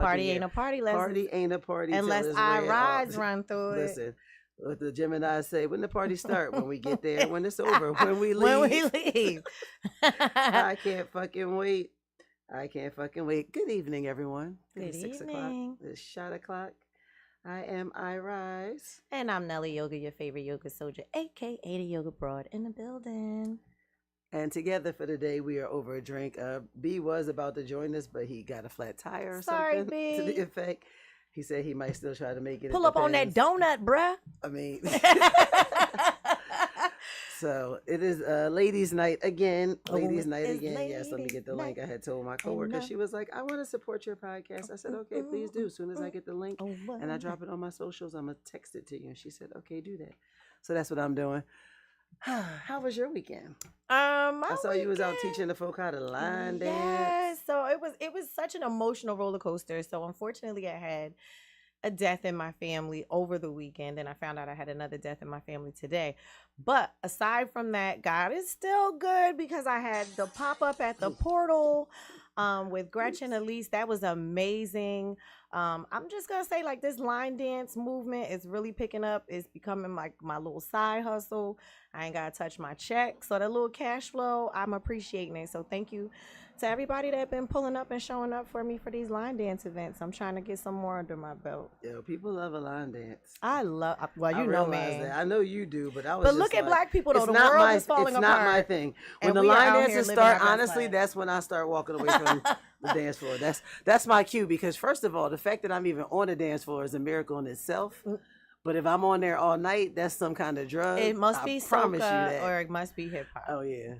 Party ain't a party, Party ain't a party unless till it's I red rise hot. run through it. Listen, what the Gemini say, when the party start, when we get there, when it's over, when we leave. When we leave. I can't fucking wait. I can't fucking wait. Good evening, everyone. Good It's 6 o'clock. evening. It's shot o'clock. I am Irize. And I'm Nelly Yoga, your favorite yoga soldier, aka the yoga broad in the building. And together for the day, we are over a drink. B was about to join us, but he got a flat tire or Sorry, something B. to the effect. He said he might still try to make it. Pull up on that donut, bruh. I mean, so it is ladies' night again. Ladies' night again. Yes, let me get the link. I had told my coworker. She was like, "I want to support your podcast." I said, "Okay, please do." As soon as I get the link and I drop it on my socials, I'm gonna text it to you. And she said, "Okay, do that." So that's what I'm doing. How was your weekend? I saw you was out teaching the folk how to line dance. Yes, so it was such an emotional roller coaster. So unfortunately, I had a death in my family over the weekend, and I found out I had another death in my family today. But aside from that, God is still good because I had the pop up at the portal with Gretchen. At least that was amazing. I'm just gonna say, like, this line dance movement is really picking up. It's becoming like my little side hustle. I ain't gotta touch my check, so that little cash flow, I'm appreciating it. So thank you to everybody that been pulling up and showing up for me for these line dance events. I'm trying to get some more under my belt. Yo, people love a line dance. I love. Well, you I know, realize man. that. I know you do, but I was. But just look at like, black people though. it's The not world my, is falling it's apart. not my thing. When and the we are line out here dances living our start, best honestly, life. that's when I start walking away from the dance floor. That's my cue, because first of all, the fact that I'm even on the dance floor is a miracle in itself. But if I'm on there all night, that's some kind of drug. It must I be promise you soca that. or it must be hip hop. Oh yeah.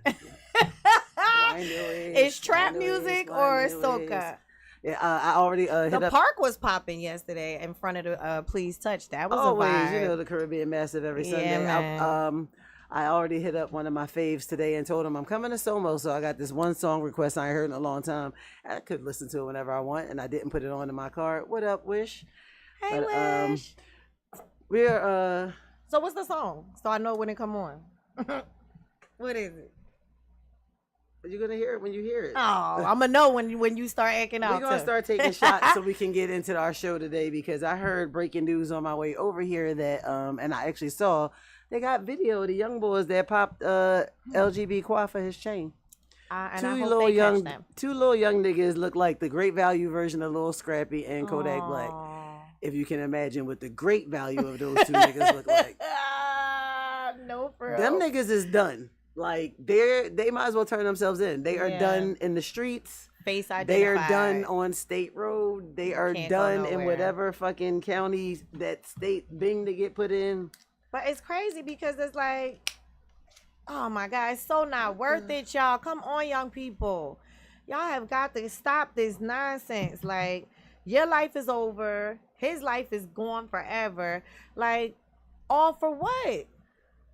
It's trap music or soca. Yeah, I already hit The up. park was popping yesterday in front of the Please Touch. That was Always, a vibe. you know, the Caribbean Massive every Yeah, Sunday. man. I already hit up one of my faves today and told him I'm coming to Somo, so I got this one song request I ain't heard in a long time. I could listen to it whenever I want, and I didn't put it on in my car. What up, Wish? Hey, But, Wish. We're So what's the song? So I know when it come on. What is it? you're gonna hear it when you hear it. Oh, I'm gonna know when you start acting out. We're gonna too. start taking shots so we can get into our show today, because I heard breaking news on my way over here that and I actually saw they got video of the young boys that popped LGB Qua for his chain. And I hope they catch them. Two little young niggas look like the Great Value version of Lil Scrappy and Kodak Black. If you can imagine what the great value of those two niggas look like. No, for real. Them niggas is done. Like they might as well turn themselves in. They are done in the streets. Face identified. They are done on State Road. They are Can't go done in nowhere. whatever fucking county that state Bing to get put in. But it's crazy because it's like, oh my God, it's so not worth it, y'all. Come on, young people. Y'all have got to stop this nonsense. Like, your life is over. His life is gone forever. Like, all for what?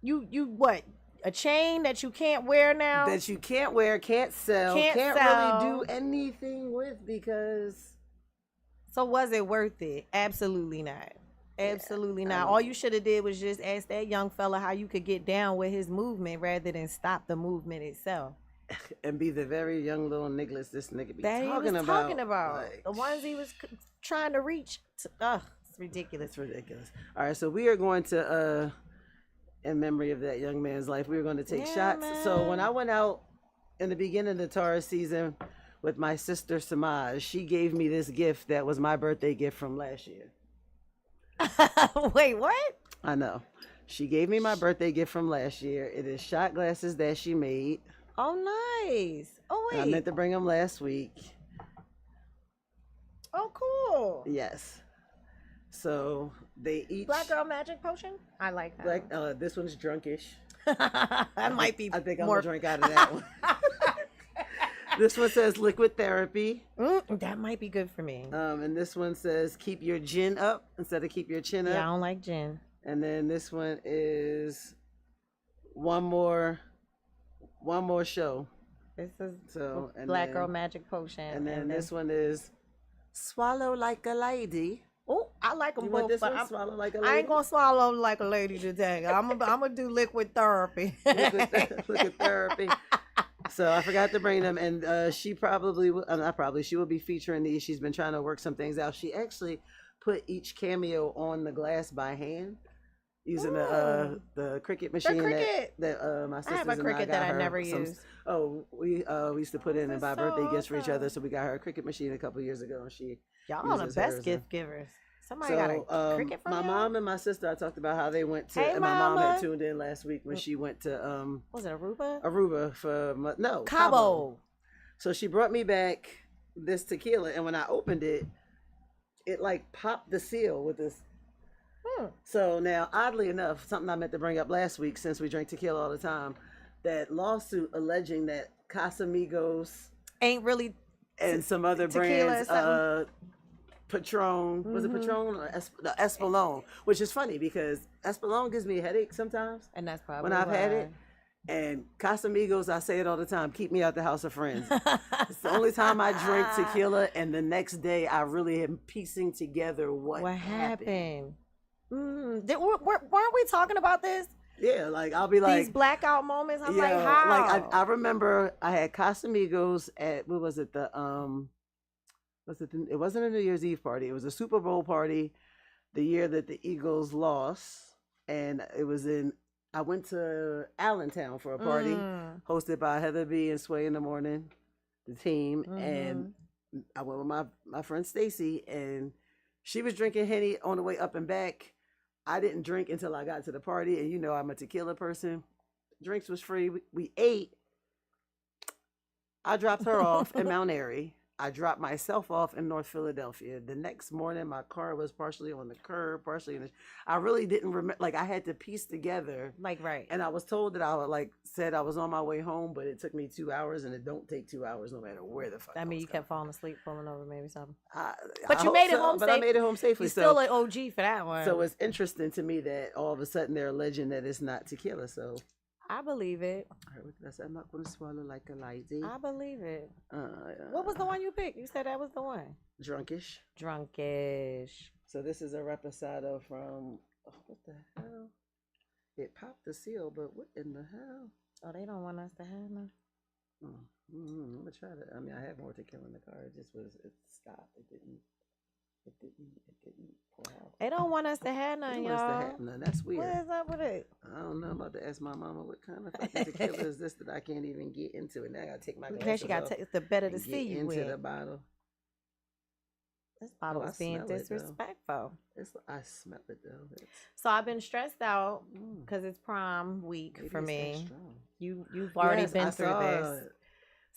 You what? A chain that you can't wear now? That you can't wear, can't sell, Can't can't sell. really do anything with, because So was it worth it? Absolutely not. Absolutely not. All you should have did was just ask that young fella how you could get down with his movement rather than stop the movement itself. and be the very young little niggas this nigga be That he talking was about. talking about. Like, The ones he was trying to reach. It's ridiculous. it's ridiculous. All right, so we are going to in memory of that young man's life, we were going to take shots. Man. So when I went out in the beginning of the Taurus season with my sister Samaj, she gave me this gift that was my birthday gift from last year. Wait, what? I know. She gave me my birthday gift from last year. It is shot glasses that she made. Oh, nice. Oh, I wait. meant to bring them last week. Oh, cool. Yes. So they each Black Girl Magic Potion? I like that. black. This one's drunkish. That might be I think I'm more. gonna drink out of that one. This one says liquid therapy. That might be good for me. And this one says keep your gin up instead of keep your chin up. Yeah, I don't like gin. And then this one is one more show. This is So and Black then, Girl Magic Potion. And then this one is swallow like a lady. Oh, I like them You both. want this but one? Swallow like a lady. I ain't gonna swallow like a lady today. I'm gonna do liquid therapy. Liquid therapy. So I forgot to bring them, and she probably, not probably, she will be featuring these. She's been trying to work some things out. She actually put each cameo on the glass by hand using the Cricut machine that my sisters I have a and Cricut I got that I her never some. used. We used to put in and buy so birthday gifts for each awesome. other, so we got her a Cricut machine a couple years ago, and she Y'all are the best gift givers. Somebody got a Cricut from my y'all? mom and my sister, I talked about how they went to, Hey, and my mom mama. had tuned in last week when she went to was it Aruba? Aruba for no Cabo. So she brought me back this tequila, and when I opened it, it like popped the seal with this. So now, oddly enough, something I meant to bring up last week, since we drink tequila all the time, that lawsuit alleging that Casamigos ain't really and some other brands, Patron, was it Patron or Espolón? Which is funny because Espolón gives me a headache sometimes, and that's probably when I've had it. And Casamigos, I say it all the time, keep me out the house of friends. It's the only time I drink tequila, and the next day I really am piecing together what happened. Weren't we talking about this? Yeah, like I'll be like these blackout moments. I'm like, how? Like I remember I had Casamigos at what was it? It wasn't a New Year's Eve party. It was a Super Bowl party, the year that the Eagles lost, and it was in. I went to Allentown for a party hosted by Heather B and Sway in the Morning, the team, and I went with my friend Stacy, and she was drinking Henny on the way up and back. I didn't drink until I got to the party, and you know I'm a tequila person. Drinks was free. We ate. I dropped her off in Mount Airy. I dropped myself off in North Philadelphia. The next morning, my car was partially on the curb, partially in the... I really didn't remember. Like, I had to piece together. Like, right. And I was told that said I was on my way home, but it took me 2 hours, and it don't take 2 hours no matter where the fuck I mean, you kept falling asleep, pulling over, maybe something. But you made it home But I made it home safely. You're still an OG for that one. So it's interesting to me that all of a sudden they're alleging that it's not tequila, so... I believe it. I'm not going to swallow like a lady. I believe it. What was the one you picked? You said that was the one. Drunkish. So this is a reposado from, what the hell? It popped the seal, but what in the hell? Oh, they don't want us to have none. I'm going to try that. I mean, I had more tequila in the car. It stopped. It didn't pour out. They don't want us to have none, y'all. Have none. That's weird. What is up with it? I don't know. I'm about to ask my mama what kind of fucking tequila is this that I can't even get into it. Now I got to take my glasses She got to take the better to see you into with. the bottle. This bottle is being disrespectful. I smell it though. So I've been stressed out because it's prom week for me. You've already been through this.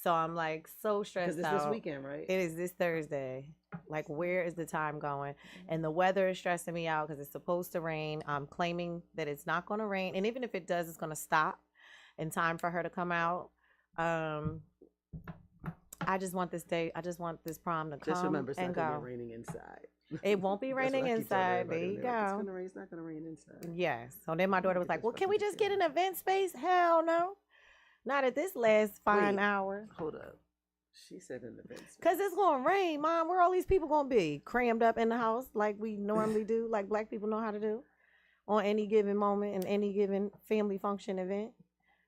So I'm like so stressed out. Because it's this weekend, right? It is this Thursday. Like, where is the time going? And the weather is stressing me out because it's supposed to rain. I'm claiming that it's not going to rain. And even if it does, it's going to stop in time for her to come out. I just want this day. I just want this prom to come just remember, it's and not go. gonna be raining inside. It won't be raining inside. There you go. It's not gonna rain inside. Yes. So then my daughter was like, well, can we just get an event space? Hell no. Not at this last fine hour. Hold up. She said an event space. Because it's going to rain, Mom. Where all these people going to be? Crammed up in the house like we normally do, like black people know how to do on any given moment and any given family function event.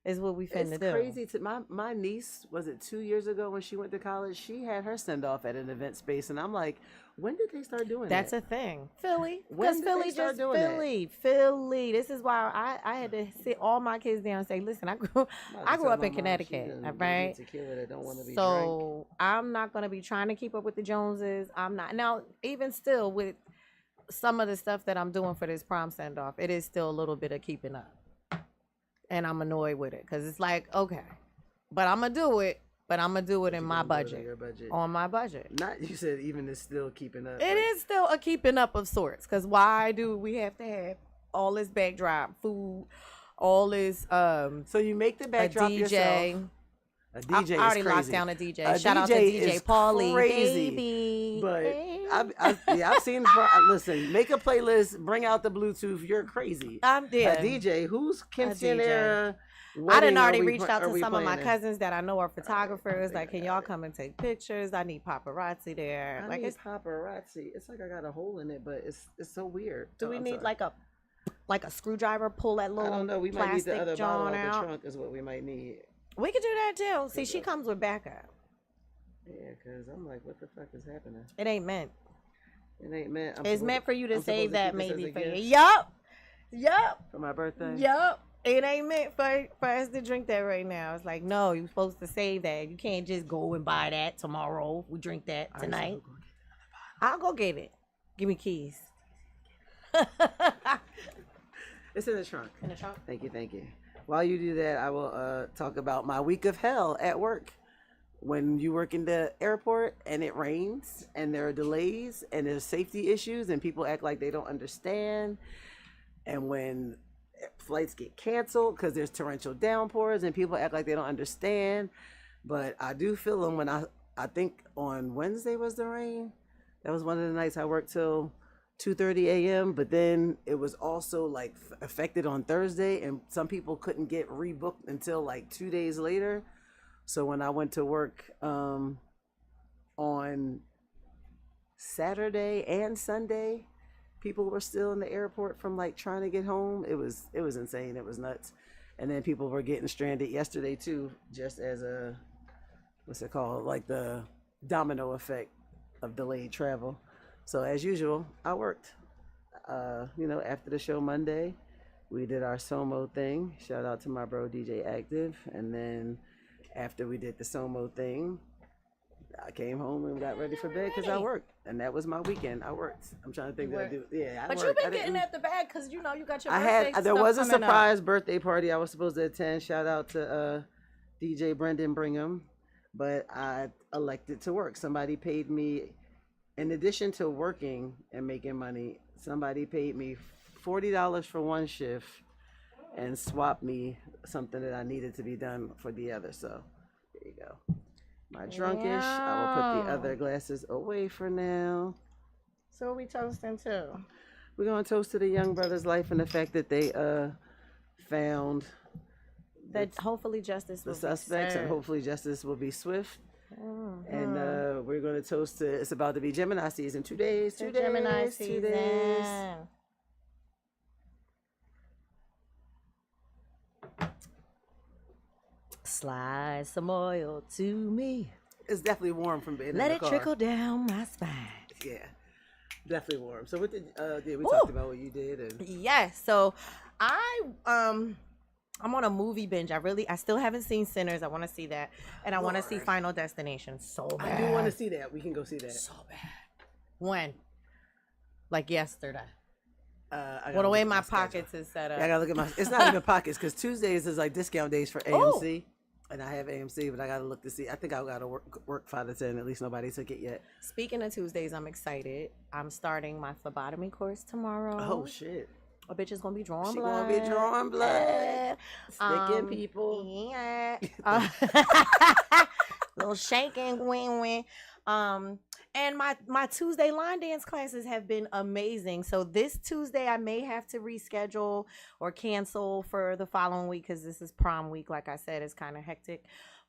Is what we finna do. It's crazy. My niece, was it 2 years ago when she went to college? She had her send off at an event space, and I'm like, when did they start doing that? That's a thing. Philly. Because Philly just Philly. This is why I had to sit all my kids down and say, listen, I grew up in Connecticut, right? So I'm not gonna be trying to keep up with the Joneses. I'm not now. Even still, with some of the stuff that I'm doing for this prom send off, it is still a little bit of keeping up. And I'm annoyed with it because it's like, okay, but I'm going to do it. But I'm going to do it in my budget. On my budget. Not, you said even it's still keeping up. It is still a keeping up of sorts. Because why do we have to have all this backdrop, food, all this... so you make the backdrop yourself. A DJ I already is crazy. Locked down a DJ. Shout out to DJ Paulie, baby. But I've seen. Listen, make a playlist. Bring out the Bluetooth. You're crazy. I'm dead. A DJ. Who's quinceañera? I done already reached out to some of my cousins that I know are photographers. Like, can y'all come and take pictures? I need paparazzi there. I need paparazzi. It's like I got a hole in it, but it's so weird. Do we need like a screwdriver? Pull that little. I don't know. We might need the other bottle out of the trunk. Is what we might need. We could do that too. See, she comes with backup. Yeah, because I'm like, what the fuck is happening? It ain't meant. It ain't meant. It's meant for you to save that maybe for you. Yup. Yup. For my birthday? Yup. It ain't meant for us to drink that right now. It's like, no, you're supposed to save that. You can't just go and buy that tomorrow. We drink that tonight. Right, so I'll go get it. Give me keys. It's in the trunk. In the trunk? Thank you. While you do that, I will talk about my week of hell at work. When you work in the airport and it rains and there are delays and there's safety issues and people act like they don't understand, and when flights get canceled because there's torrential downpours and people act like they don't understand, but I do feel them when I think on Wednesday was the rain. That was one of the nights I worked till 2:30 a.m. But then it was also like affected on Thursday, and some people couldn't get rebooked until like 2 days later. So when I went to work on Saturday and Sunday, people were still in the airport from like trying to get home. It was insane. It was nuts. And then people were getting stranded yesterday too, just as a, what's it called? Like the domino effect of delayed travel. So as usual, I worked. After the show Monday, we did our Somo thing. Shout out to my bro DJ Active. And then after we did the Somo thing, I came home and got ready for bed because I worked. And that was my weekend. I worked. I'm trying to think what I do. Yeah, But you've been getting at the bag because you got your birthday there was a surprise birthday party I was supposed to attend. Shout out to DJ Brendan Brigham. But I elected to work. Somebody paid me, in addition to working and making money, somebody paid me $40 for one shift and swapped me something that I needed to be done for the other. So there you go. My drunkish. Yeah. I will put the other glasses away for now. So what we toasting to? We're going to toast to the young brother's life and the fact that they found that hopefully justice will be suspects served. And hopefully justice will be swift. Mm-hmm. And we're going to toast to, it's about to be Gemini season. 2 days. Gemini season. 2 days. Slide some oil to me. It's definitely warm from being Let in the car. Let it trickle down my spine. Yeah, definitely warm. So what did we talked about what you did? And yes, so I'm on a movie binge. I still haven't seen Sinners. I want to see that, and I want to see Final Destination so bad. I do want to see that. We can go see that. So bad. When? Like yesterday. Well, the way my pockets is set up. Yeah, I gotta look at my. It's not even pockets because Tuesdays is like discount days for AMC, and I have AMC, but I gotta look to see. I think I gotta work 5 to 10. At least nobody took it yet. Speaking of Tuesdays, I'm excited. I'm starting my phlebotomy course tomorrow. Oh shit! A bitch is gonna be drawing blood. She gonna be drawing blood. Sticking people. Yeah. Little shaking, wing. And my Tuesday line dance classes have been amazing. So this Tuesday I may have to reschedule or cancel for the following week because this is prom week. Like I said, it's kind of hectic.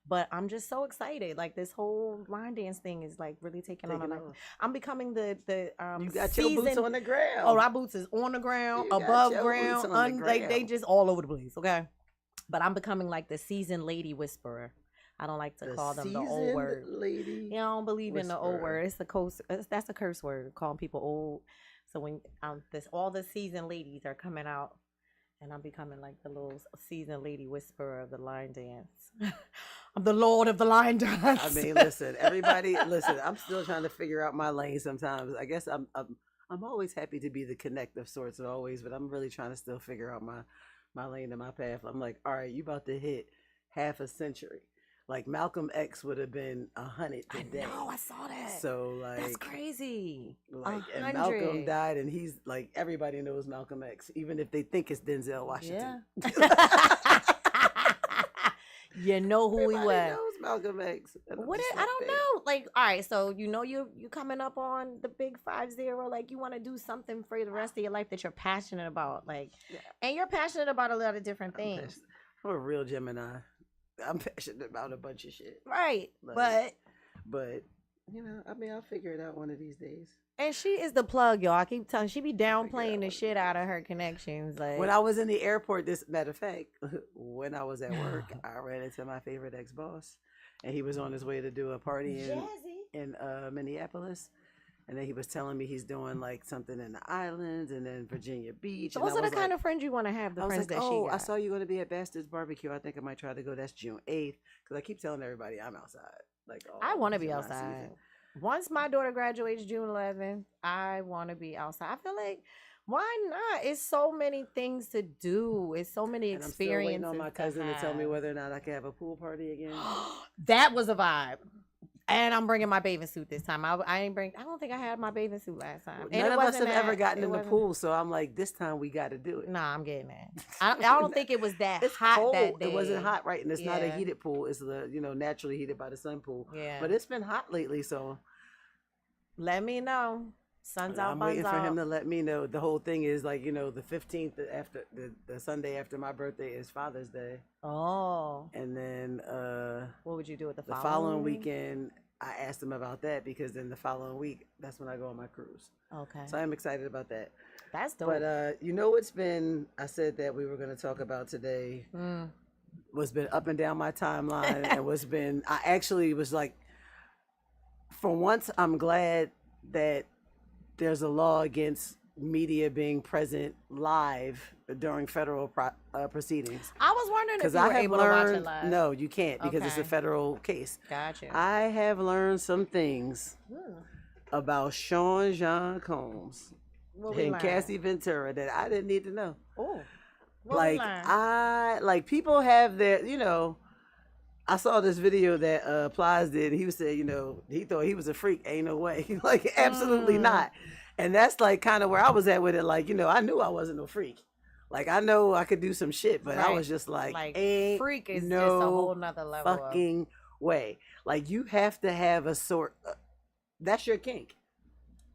But I'm just so excited. Like this whole line dance thing is like really taking on. I'm becoming the you got your boots on the ground. Oh, my boots is on the ground, above ground, they just all over the place. Okay, but I'm becoming like the seasoned lady whisperer. I don't like to call them the old word. Lady. Yeah, I don't believe in the old word. It's that's a curse word, calling people old. So when all the seasoned ladies are coming out, and I'm becoming like the little seasoned lady whisperer of the line dance. I'm the lord of the line dance. I mean, listen, everybody, listen. I'm still trying to figure out my lane. Sometimes I guess I'm always happy to be the connect of sorts always, but I'm really trying to still figure out my lane and my path. I'm like, all right, you about to hit half a century. Like Malcolm X would have been 100 today. I know, I saw that. So like that's crazy. Like 100. And Malcolm died, and he's like everybody knows Malcolm X, even if they think it's Denzel Washington. Yeah. You know who everybody he was. Knows Malcolm X. I don't know. Like, all right, so you coming up on the big 50. Like, you want to do something for the rest of your life that you're passionate about, like, and you're passionate about a lot of different things. I'm a real Gemini. I'm passionate about a bunch of shit. Right. Like, but I mean, I'll figure it out one of these days. And she is the plug, y'all. I keep telling she be downplaying the shit out of her connections. Like when I was in the airport, this matter of fact, when I was at work, I ran into my favorite ex-boss, and he was on his way to do a party in Minneapolis. And then he was telling me he's doing like something in the islands and then Virginia Beach. Those are the kind of friends you want to have. The friends that she got. I saw you going to be at Bastard's Barbecue. I think I might try to go. That's June 8th. Because I keep telling everybody I'm outside. Like, I want to be outside. Once my daughter graduates June 11th, I want to be outside. I feel like, why not? It's so many things to do. It's so many experiences. I'm still waiting on my cousin to tell me whether or not I can have a pool party again. That was a vibe. And I'm bringing my bathing suit this time. I don't think I had my bathing suit last time. None of us have ever gotten in the pool, so I'm like, this time we got to do it. Nah, I'm getting it. I don't think it was that hot cold. That day. It wasn't hot, right? And it's not a heated pool. It's the naturally heated by the sun pool. Yeah. But it's been hot lately, so let me know. Sun's out. I'm waiting for him to let me know. The whole thing is like, the 15th after the Sunday after my birthday is Father's Day. Oh. And then what would you do with the following weekend? I asked him about that because then the following week, that's when I go on my cruise. Okay. So I'm excited about that. That's dope. But I said that we were going to talk about today. What's been up and down my timeline and I actually was like, for once, I'm glad that there's a law against media being present live during federal proceedings. I was wondering if you were able to watch it live. No, you can't because it's a federal case. Gotcha. I have learned some things about Sean John Combs and Cassie Ventura that I didn't need to know. Oh, people have their, I saw this video that Plies did. He was saying, he thought he was a freak. Ain't no way. Like, absolutely not. And that's like kind of where I was at with it. Like, I knew I wasn't no freak. Like, I know I could do some shit, but I was just like ain't freak is no just a whole nother level. Fucking way. Like, you have to have a sort. That's your kink.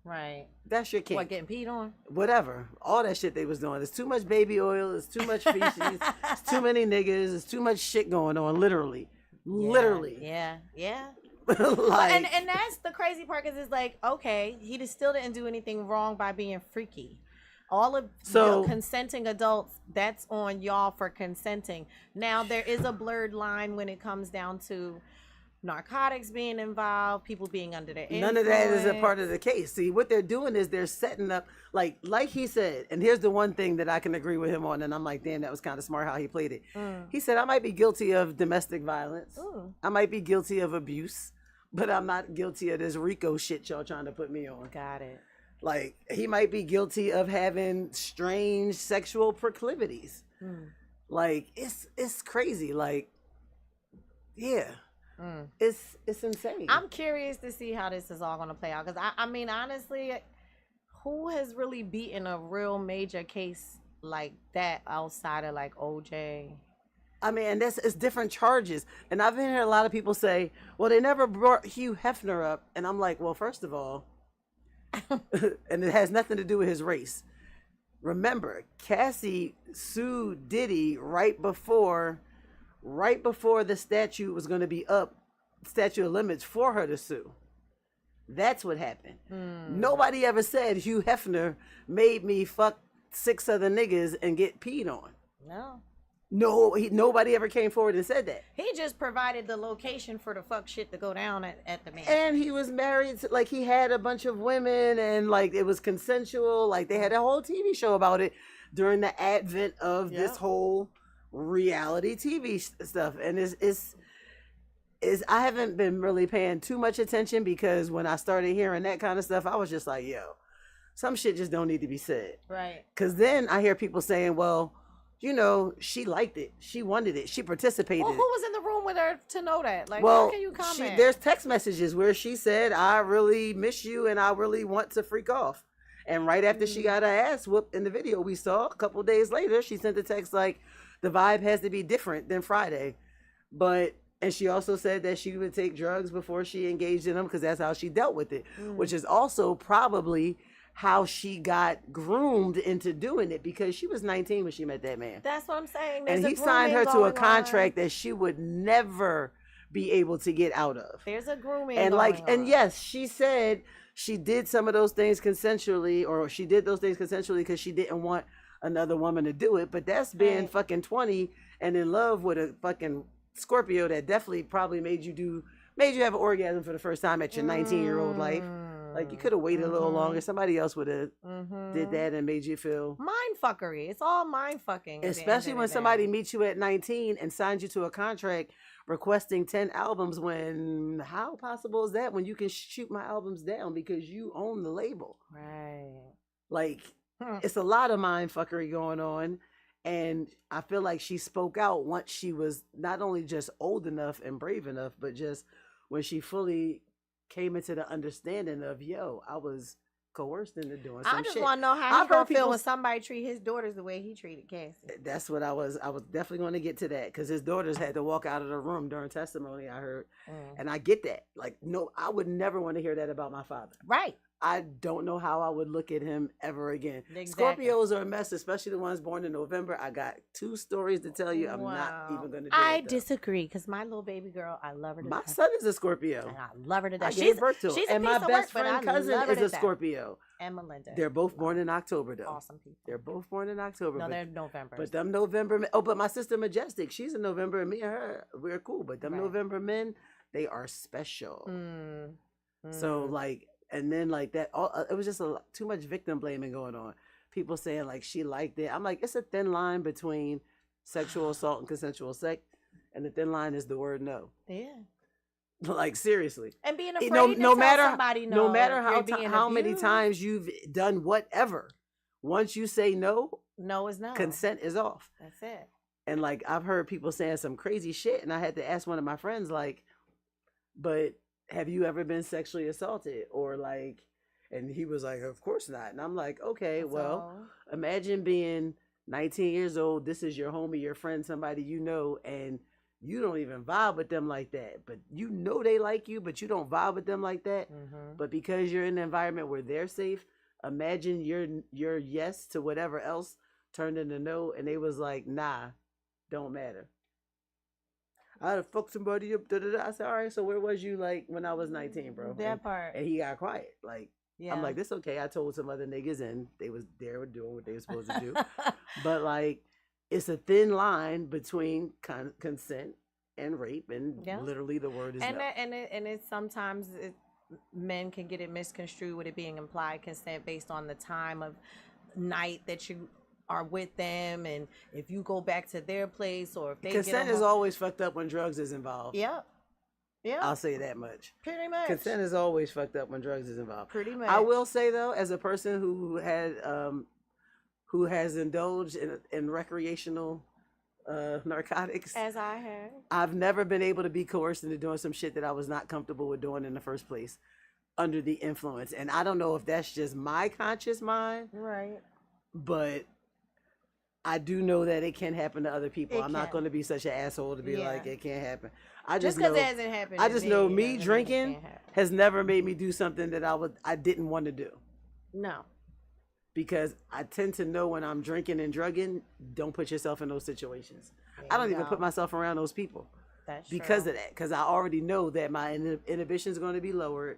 Right. That's your kink. What, getting peed on? Whatever. All that shit they was doing. There's too much baby oil. There's too much feces. There's too many niggas. There's too much shit going on. Literally. Yeah. Like, and that's the crazy part because it's like, okay, he still didn't do anything wrong by being freaky. All of consenting adults, that's on y'all for consenting. Now, there is a blurred line when it comes down to narcotics being involved, people being under the influence. None of that is a part of the case. See, what they're doing is they're setting up, like he said, and here's the one thing that I can agree with him on, and I'm like, damn, that was kind of smart how he played it. He said, I might be guilty of domestic violence. I might be guilty of abuse, but I'm not guilty of this RICO shit y'all trying to put me on. Got it. Like, he might be guilty of having strange sexual proclivities. Like, it's crazy. Like, yeah. It's insane. I'm curious to see how this is all going to play out. Because, I mean, honestly, who has really beaten a real major case like that outside of, like, OJ? I mean, and it's different charges. And I've been hearing a lot of people say, well, they never brought Hugh Hefner up. And I'm like, well, first of all, and it has nothing to do with his race. Remember, Cassie sued Diddy right before the statute was going to be up, statute of limits for her to sue. That's what happened. Nobody ever said Hugh Hefner made me fuck 6 other niggas and get peed on. No, nobody ever came forward and said that. He just provided the location for the fuck shit to go down at the mansion. And he was married to, like, he had a bunch of women and, like, it was consensual. Like, they had a whole TV show about it during the advent of this whole reality TV stuff. And it's I haven't been really paying too much attention because when I started hearing that kind of stuff, I was just like, yo, some shit just don't need to be said. Right. Because then I hear people saying, well, she liked it. She wanted it. She participated. Well, who was in the room with her to know that? Like, well, how can you comment? There's text messages where she said, I really miss you and I really want to freak off. And right after she got her ass whooped in the video we saw, a couple days later, she sent a text like, the vibe has to be different than Friday. And she also said that she would take drugs before she engaged in them because that's how she dealt with it, which is also probably how she got groomed into doing it because she was 19 when she met that man. That's what I'm saying. And he signed her to a contract that she would never be able to get out of. There's a grooming and going on. And yes, she said she did some of those things consensually, or she did those things consensually because she didn't want another woman to do it. But that's being fucking 20 and in love with a fucking Scorpio that definitely probably made you have an orgasm for the first time at your 19-year-old life. Like, you could have waited a little longer. Somebody else would have did that and made you feel mind fuckery. It's all mind fucking. Especially when somebody meets you at 19 and signs you to a contract requesting 10 albums. When how possible is that when you can shoot my albums down because you own the label? Right. Like, it's a lot of mind fuckery going on. And I feel like she spoke out once she was not only just old enough and brave enough, but just when she fully came into the understanding of, yo, I was coerced into doing some shit. I just want to know how he gonna feel when somebody treat his daughters the way he treated Cassie. That's what I was definitely going to get to that, because his daughters had to walk out of the room during testimony, I heard. And I get that. Like, no, I would never want to hear that about my father. Right. I don't know how I would look at him ever again. Exactly. Scorpios are a mess, especially the ones born in November. I got 2 stories to tell you. I'm not even going to do it. I disagree, because my little baby girl, I love her to death. My son is a Scorpio. And I love her to death. I gave birth to her. She's and my best friend cousin is a Scorpio. And Melinda. They're both born in October, though. Awesome people. They're both born in October. No, they're November. But them November... Oh, but my sister Majestic, she's in November, and me and her, we're cool. But them November men, they are special. So, like... And then like that, it was just too much victim blaming going on. People saying like she liked it. I'm like, it's a thin line between sexual assault and consensual sex, and the thin line is the word no. Yeah. Like, seriously. And being afraid to tell somebody no. No matter how many times you've done whatever, once you say no, no is no. Consent is off. That's it. And like I've heard people saying some crazy shit, and I had to ask one of my friends like, but have you ever been sexually assaulted? Or like, and he was like, of course not. And I'm like, okay, imagine being 19 years old. This is your homie, your friend, somebody you know, and you don't even vibe with them like that. But you know they like you, but you don't vibe with them like that. But because you're in an environment where they're safe, imagine your yes to whatever else turned into no, and they was like, nah, don't matter. I had to fuck somebody up. I said, all right, so where was you like when I was 19, bro? That part. And he got quiet. Like, I'm like, this okay. I told some other niggas, and they were doing what they were supposed to do. But like, it's a thin line between consent and rape, and literally the word is no. And it's sometimes men can get it misconstrued with it being implied consent based on the time of night that you are with them, and if you go back to their place, or if they consent is always fucked up when drugs is involved. Yeah. I'll say that much. Pretty much. Consent is always fucked up when drugs is involved. Pretty much. I will say though, as a person who has indulged in recreational narcotics, as I have, I've never been able to be coerced into doing some shit that I was not comfortable with doing in the first place under the influence. And I don't know if that's just my conscious mind, right? But I do know that it can happen to other people. I'm not going to be such an asshole to be like, it can't happen. I just know, because it hasn't happened. I just know me drinking has never made me do something that I didn't want to do. No. Because I tend to know when I'm drinking and drugging, don't put yourself in those situations. I don't even put myself around those people. That's because of that. Because I already know that my inhibition is going to be lowered.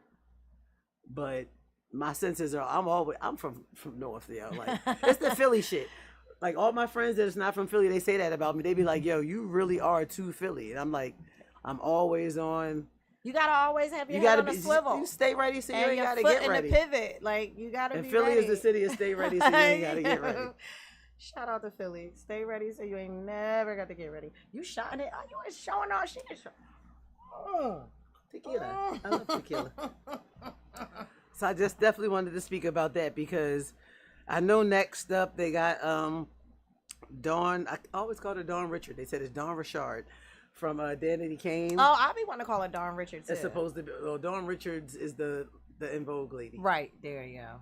But my senses are, I'm from North, yo. Like, it's the Philly shit. Like, all my friends that is not from Philly, they say that about me. They be like, yo, you really are too Philly. And I'm like, I'm always on. You gotta always have your head on a swivel. You stay ready, so you ain't gotta get ready. And the pivot, like, you gotta be ready. And Philly is the city of stay ready, so you ain't gotta get ready. Shout out to Philly. Stay ready, so you ain't never got to get ready. You shot it. You ain't showing all shit. Tequila. I love tequila. So I just definitely wanted to speak about that, because I know next up they got Dawn. I always call her Dawn Richard. They said it's Dawn Richard from Danity Kane. Oh, I be want to call her Dawn Richards too. It's supposed to be. Well, Dawn Richards is the En Vogue lady. Right, there you go.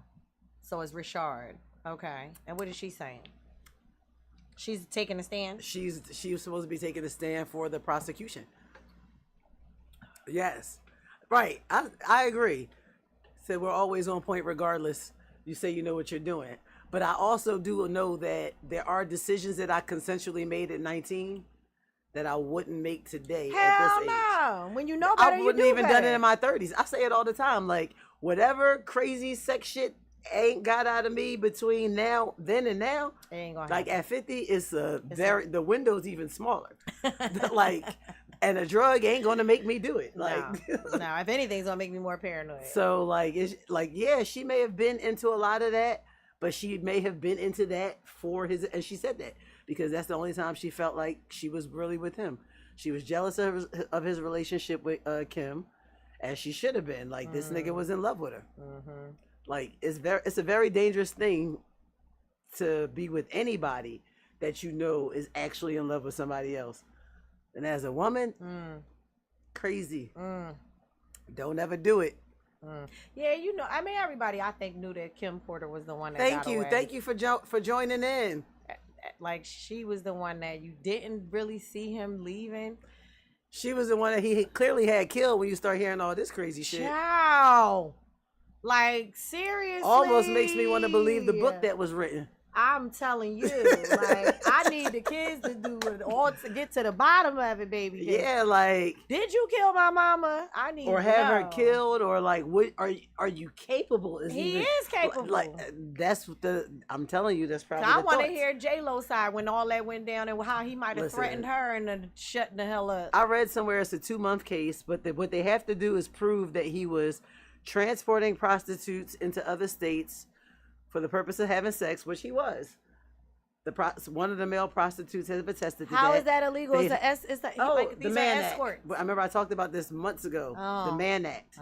So it's Richard. Okay. And what is she saying? She's taking a stand? She was supposed to be taking a stand for the prosecution. Yes. Right. I agree. Said we're always on point regardless. You say you know what you're doing. But I also do know that there are decisions that I consensually made at 19 that I wouldn't make today at this age. No. When you know better, I wouldn't even done it in my 30s. I say it all the time. Like, whatever crazy sex shit ain't got out of me between then and now. It ain't gonna like happen. at 50, the window's even smaller. Like, and a drug ain't gonna make me do it. Like, no, if anything's gonna make me more paranoid. So like, it's like, yeah, she may have been into a lot of that, but she may have been into that for his, and she said that because that's the only time she felt like she was really with him. She was jealous of his relationship with Kim, as she should have been. Like, this nigga was in love with her. Mm-hmm. Like, it's a very dangerous thing to be with anybody that you know is actually in love with somebody else. And as a woman, crazy. Don't ever do it. Yeah, you know, I mean, everybody I think knew that Kim Porter was the one that got away. Thank you for joining in. Like, she was the one that you didn't really see him leaving. She was the one that he clearly had killed when you start hearing all this crazy shit. Wow. Like, seriously? Almost makes me want to believe the book that was written. I'm telling you, like, I need the kids to do it all to get to the bottom of it, baby. Yeah, like, did you kill my mama? I need or to have know. her killed, or like, what are you capable? He is capable. Like, that's I'm telling you, that's probably. I want to hear J-Lo's side when all that went down and how he might have threatened her and then shutting the hell up. I read somewhere it's a 2-month case, but what they have to do is prove that he was transporting prostitutes into other states for the purpose of having sex, which he was. One of the male prostitutes has attested to that. How is that illegal? It's the Mann Act. I remember I talked about this months ago. The Mann Act.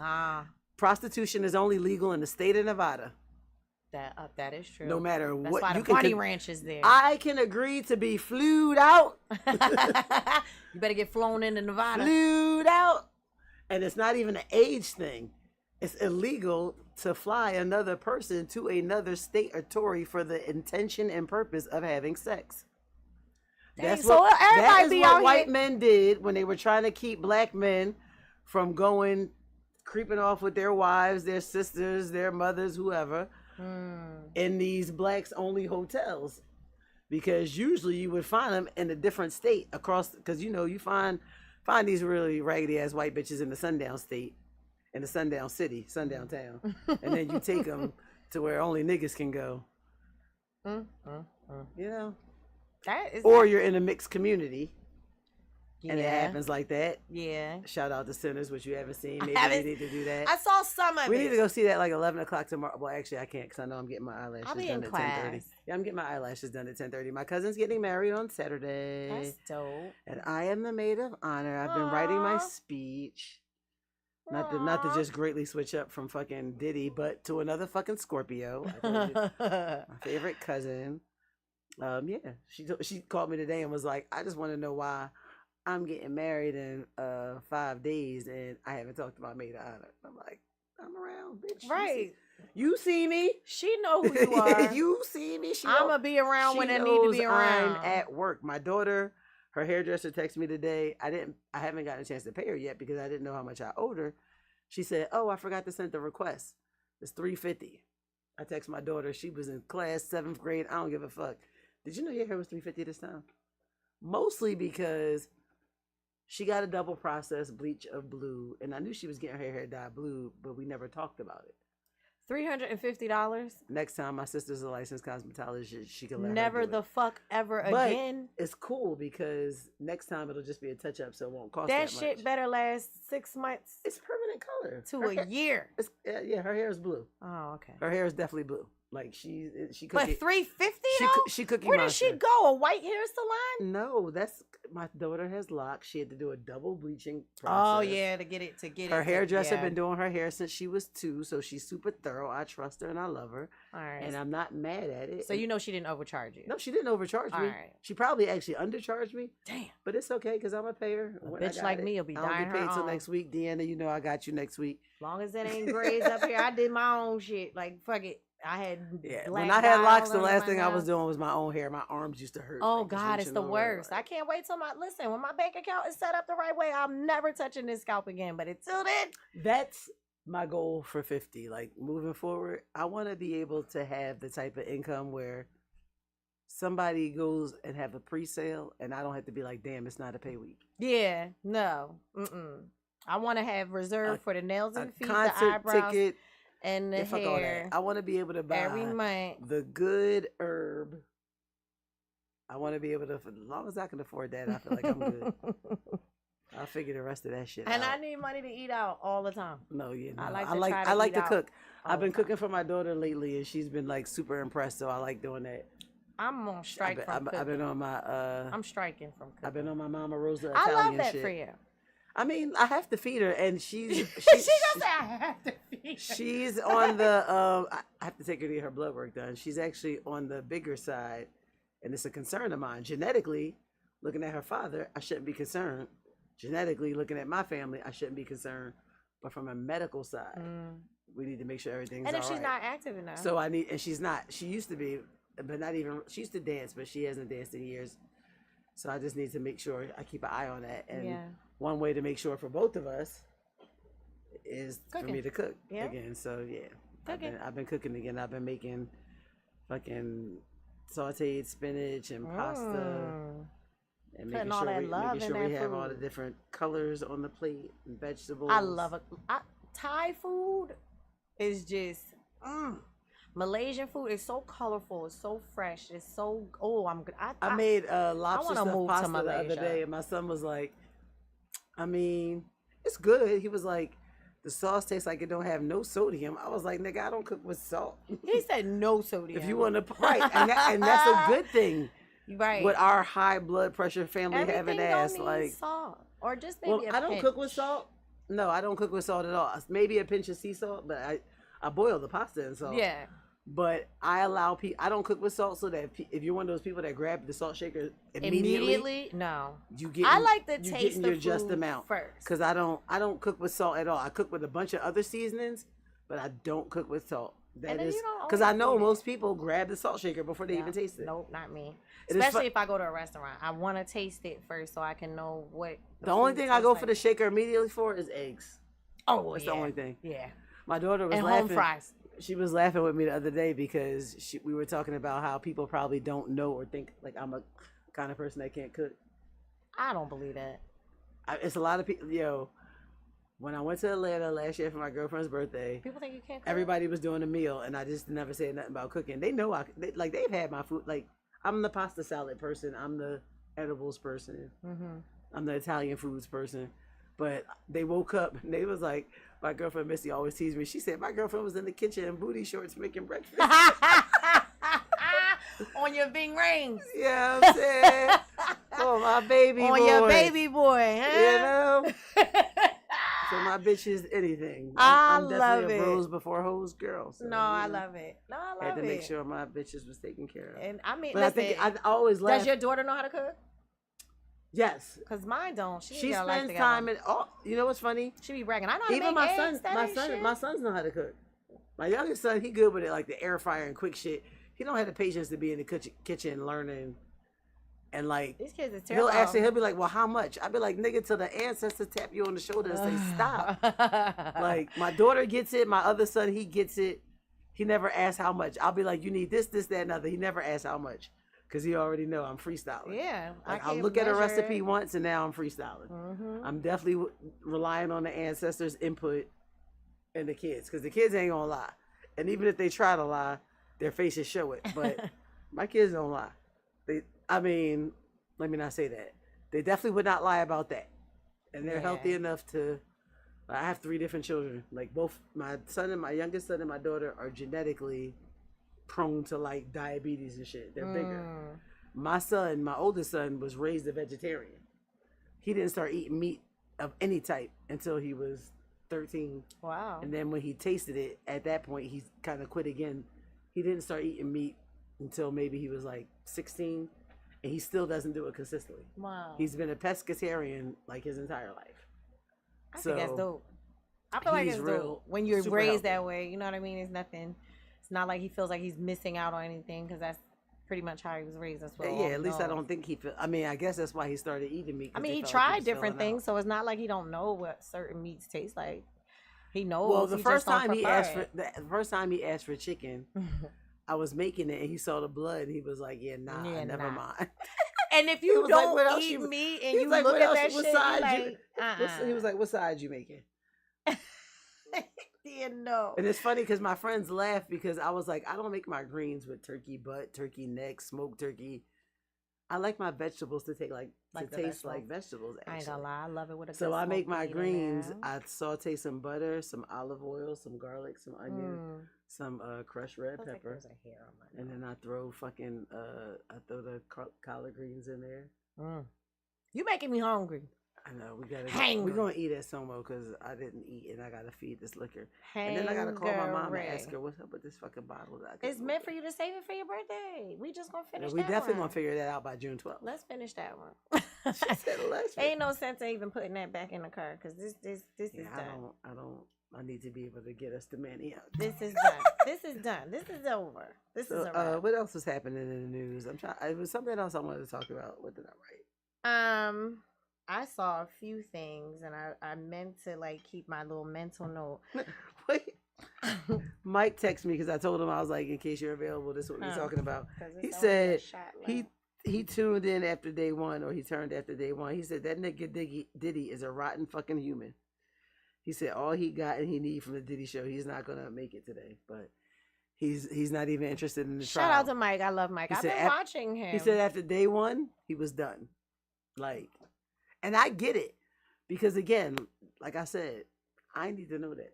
Prostitution is only legal in the state of Nevada. That is true. No matter That's what, why you the Bunny Ranch is there. I can agree to be flued out. You better get flown into Nevada. Flued out, and it's not even an age thing. It's illegal to fly another person to another state or territory for the intention and purpose of having sex. That's what white men did when they were trying to keep black men from creeping off with their wives, their sisters, their mothers, whoever, in these blacks only hotels. Because usually you would find them in a different state across, because you find these really raggedy ass white bitches in the sundown state. In the sundown city, sundown town, and then you take them to where only niggas can go. Or you're in a mixed community, and it happens like that. Yeah. Shout out to Sinners, which you haven't seen. Maybe we need to do that. I saw some of it. We need to go see that like 11 o'clock tomorrow. Well, actually, I can't because I know I'm getting my eyelashes done at 10:30. Yeah, I'm getting my eyelashes done at 10:30. My cousin's getting married on Saturday. That's dope. And I am the maid of honor. I've been writing my speech. Not to just greatly switch up from fucking Diddy, but to another fucking Scorpio. My favorite cousin. Yeah, she called me today and was like, I just want to know why I'm getting married in 5 days and I haven't talked about maid of honor. I'm like, I'm around, bitch. Right. You see me. She know who you are. You see me. I'm gonna be around when I need to be around. I'm at work. My daughter. Her hairdresser texted me today. I haven't gotten a chance to pay her yet because I didn't know how much I owed her. She said, "Oh, I forgot to send the request. It's $350." I text my daughter. She was in class 7th grade. I don't give a fuck. Did you know your hair was $350 this time? Mostly because she got a double process bleach of blue, and I knew she was getting her hair dyed blue, but we never talked about it. $350. Next time, my sister's a licensed cosmetologist. She can let never her do the it. fuck ever But again. it's cool because next time it'll just be a touch up, so it won't cost that much. That shit better last 6 months. It's permanent color to a year. Yeah, her hair is blue. Oh, okay. Her hair is definitely blue. Like she. But $350 She Cookie Where Monster. did she go? A white hair salon? No, that's my daughter has locks. She had to do a double bleaching process. Oh yeah, to get it. Her hairdresser been doing her hair since she was 2, so she's super thorough. I trust her and I love her. All right. And I'm not mad at it. So she didn't overcharge you. No, she didn't overcharge me. All right. She probably actually undercharged me. Damn. But it's okay because I'm a payer. A bitch like me will be dying. I don't get paid till next week. Deanna, I got you next week. As long as it ain't grays up here, I did my own shit. Like fuck it. I had when I had locks, the last thing I was doing was my own hair. My arms used to hurt. Oh God, it's the worst. I can't wait till when my bank account is set up the right way, I'm never touching this scalp again. But until then, that's my goal for 50. Like moving forward, I want to be able to have the type of income where somebody goes and have a pre-sale and I don't have to be like, damn, it's not a pay week. Yeah, no. I want to have reserved for the nails and feet, the concert eyebrows. ticket and the fuck all hair. that. I want to be able to buy every month the good herb. I want to be able to, as long as I can afford that, I feel like I'm good. I'll figure the rest of that shit and out. I need money to eat out all the time. No, yeah, no. I like to cook. I've been time. cooking for my daughter lately, and she's been like super impressed. So I like doing that. I'm on strike from cooking. I've been on my. I'm striking from cooking. I've been on my Mama Rosa I Italian love that shit. for you. I mean, I have to feed her, and she's She gonna say I have to feed her. She's on the. I have to take her to get her blood work done. She's actually on the bigger side, and it's a concern of mine. Genetically, looking at her father, I shouldn't be concerned. Genetically, looking at my family, I shouldn't be concerned. But from a medical side, we need to make sure everything's all right. And if she's not active enough. So I need, and she's not. She used to be, but not even. She used to dance, but she hasn't danced in years. So I just need to make sure I keep an eye on that. And one way to make sure for both of us is for me to cook again. So yeah, I've been cooking again. I've been making fucking sauteed spinach and pasta. And making sure we have all the different colors on the plate and vegetables. I love it. Thai food is just Malaysian food is so colorful. It's so fresh. It's so I'm good. I made lobster stuffed pasta the other day, and my son was like, "I mean, it's good." He was like, "The sauce tastes like it don't have no sodium." I was like, "Nigga, I don't cook with salt." He said no sodium. If you want to, right, and that's a good thing. Right. With our high blood pressure family having ass, don't like need salt or just maybe I don't cook with salt. No, I don't cook with salt at all. Maybe a pinch of sea salt, but I boil the pasta in salt. Yeah. But I allow people. I don't cook with salt, so that if you're one of those people that grab the salt shaker immediately, no, you get. I like the taste of your food just amount first, because I don't cook with salt at all. I cook with a bunch of other seasonings, but I don't cook with salt. That is because I know most people grab the salt shaker before they even taste it. Nope, not me. Especially if I go to a restaurant, I want to taste it first so I can know what. The only thing I go for the shaker immediately for is eggs. Oh, that's the only thing. Yeah. My daughter was and laughing. Home fries. She was laughing with me the other day because we were talking about how people probably don't know or think like I'm a kind of person that can't cook. I don't believe that. It's a lot of people. Yo, when I went to Atlanta last year for my girlfriend's birthday, people think you can't cook. Everybody was doing a meal, and I just never said nothing about cooking. They know they've had my food. Like I'm the pasta salad person. I'm the edibles person. I'm the Italian foods person. But they woke up and they was like, my girlfriend Missy always teased me. She said my girlfriend was in the kitchen in booty shorts making breakfast. On your bing rings. Yeah, I'm saying. Oh, my baby boy. On your baby boy, huh? You know? So my bitch is anything. I'm definitely a rose before hose girl. So, no, I love it. No, I love it. Had to make sure my bitches was taken care of. And I mean, but listen, I think I always laugh. Does your daughter know how to cook? Yes, because mine don't. She spends time in. Oh, you know what's funny? She be bragging. I know how to even make eggs, my sons know how to cook. My youngest son, he good with it, like the air fryer and quick shit. He don't have the patience to be in the kitchen learning. And like these kids is terrible. He'll be like, "Well, how much?" I'll be like, "Nigga, till the ancestors tap you on the shoulder and say stop." Like my daughter gets it. My other son, he gets it. He never asks how much. I'll be like, "You need this, that, and other." He never asks how much. Because he already know I'm freestyling. Yeah. Like, I'll look at a recipe once and now I'm freestyling. I'm definitely relying on the ancestors' input and the kids. Because the kids ain't going to lie. And even if they try to lie, their faces show it. But my kids don't lie. Let me not say that. They definitely would not lie about that. And they're healthy enough to... I have 3 different children. Like both my youngest son and my daughter are genetically... prone to like diabetes and shit. They're bigger. My oldest son was raised a vegetarian. He didn't start eating meat of any type until he was 13. Wow. And then when he tasted it, at that point he kind of quit again. He didn't start eating meat until maybe he was like 16, and he still doesn't do it consistently. Wow. He's been a pescatarian like his entire life. I think that's dope. I feel like it's dope when you're raised that way. You know what I mean? It's nothing. It's not like he feels like he's missing out on anything because that's pretty much how he was raised as well. Yeah, at least I don't think he feel. I mean, I guess that's why he started eating meat. I mean, he tried different things, so it's not like he don't know what certain meats taste like. He knows. Well, the first time he asked for chicken, I was making it, and he saw the blood, and he was like, "Yeah, never mind." And if you don't eat meat and you look at that shit, he was like, "What side you making?" Yeah, no. And it's funny because my friends laugh because I was like, I don't make my greens with turkey butt, turkey neck, smoked turkey. I like my vegetables to taste like vegetables. Actually. I ain't gonna lie, I love it with a. So I make my greens. I saute some butter, some olive oil, some garlic, some onion, some crushed red pepper, and then I throw the collard greens in there. You making me hungry. I know we're gonna eat at Somo because I didn't eat and I gotta feed this liquor. And then I gotta call my mom and ask her what's up with this fucking bottle. It's meant for you to save it for your birthday. We just gonna finish. We definitely gonna figure that out by June 12th. Let's finish that one. She said ain't no sense in even putting that back in the car because this is done. I need to be able to get us to Manny out. This is done. This is done. This is over. This is over. What else was happening in the news? It was something else I wanted to talk about. What did I write? I saw a few things, and I meant to like keep my little mental note. Wait, Mike texted me because I told him I was like, in case you're available, this is what we're talking about. He said he tuned in after day one, or he turned after day one. He said that nigga Diddy is a rotten fucking human. He said all he got and he need from the Diddy show, he's not gonna make it today, but. He's not even interested in the trial. Shout out to Mike. I love Mike. I've been watching him. He said after day one, he was done. And I get it. Because again, like I said, I need to know that.